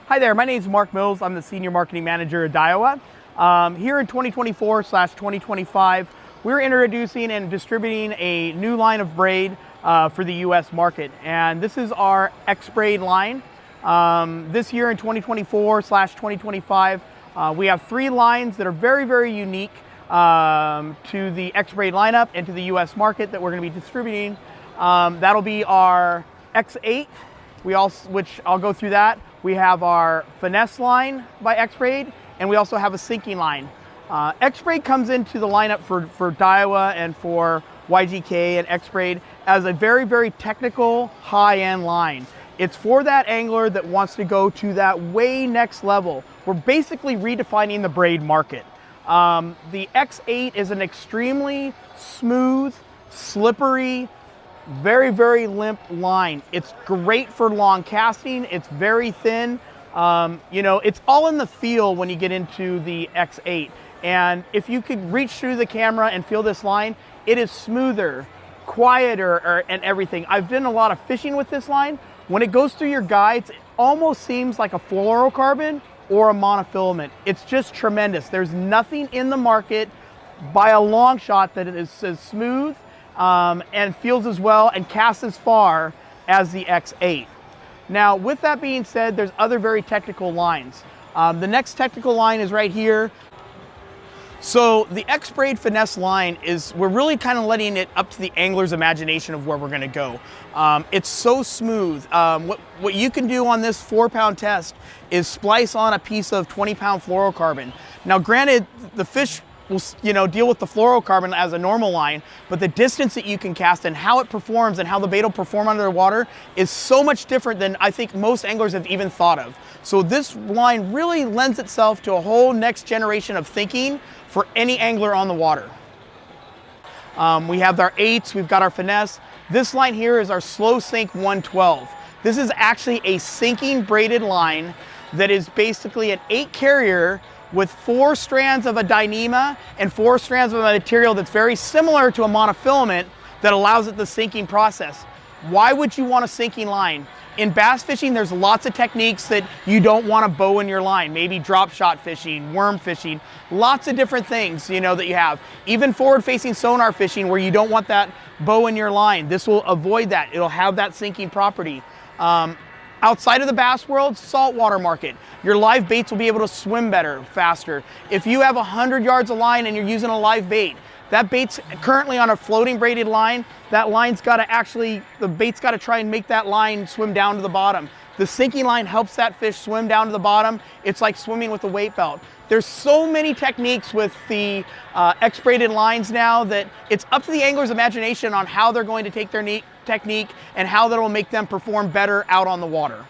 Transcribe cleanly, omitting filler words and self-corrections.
Hi there, my name is Marc Mills. I'm the Senior Marketing Manager at Daiwa. Here in 2024/2025, we're introducing and distributing a new line of braid for the US market. And this is our X Braid line. This year in 2024/2025, we have 3 lines that are very, very unique to the X Braid lineup and to the US market that we're going to be distributing. That'll be our X8, which I'll go through that. We have our Finesse line by X Braid, and we also have a sinking line. X Braid comes into the lineup for Daiwa and for YGK and X Braid as a very, very technical, high-end line. It's for that angler that wants to go to that way next level. We're basically redefining the braid market. The X8 is an extremely smooth, slippery, very, very limp line. It's great for long casting. It's very thin. It's all in the feel when you get into the X8. And if you could reach through the camera and feel this line, it is smoother, quieter, and everything. I've done a lot of fishing with this line. When it goes through your guides, it almost seems like a fluorocarbon or a monofilament. It's just tremendous. There's nothing in the market by a long shot that is as smooth and feels as well and casts as far as the X8. Now, with that being said, there's other very technical lines. The next technical line is right here. So the X Braid Finesse line we're really kind of letting it up to the angler's imagination of where we're going to go. It's so smooth. What you can do on this 4-pound test is splice on a piece of 20-pound fluorocarbon. Now, granted, the fish will deal with the fluorocarbon as a normal line, but the distance that you can cast and how it performs and how the bait will perform under the water is so much different than I think most anglers have even thought of. So this line really lends itself to a whole next generation of thinking for any angler on the water. We have our 8s, we've got our Finesse. This line here is our Slow Sink 112. This is actually a sinking braided line that is basically an 8 carrier with 4 strands of a Dyneema and 4 strands of a material that's very similar to a monofilament that allows it the sinking process. Why would you want a sinking line? In bass fishing, there's lots of techniques that you don't want to bow in your line. Maybe drop shot fishing, worm fishing, lots of different things that you have. Even forward-facing sonar fishing where you don't want that bow in your line. This will avoid that. It'll have that sinking property. Outside of the bass world, saltwater market. Your live baits will be able to swim better, faster. If you have 100 yards of line and you're using a live bait, that bait's currently on a floating braided line, that line's got to the bait's got to try and make that line swim down to the bottom. The sinking line helps that fish swim down to the bottom. It's like swimming with a weight belt. There's so many techniques with the X braided lines now that it's up to the angler's imagination on how they're going to take their technique and how that will make them perform better out on the water.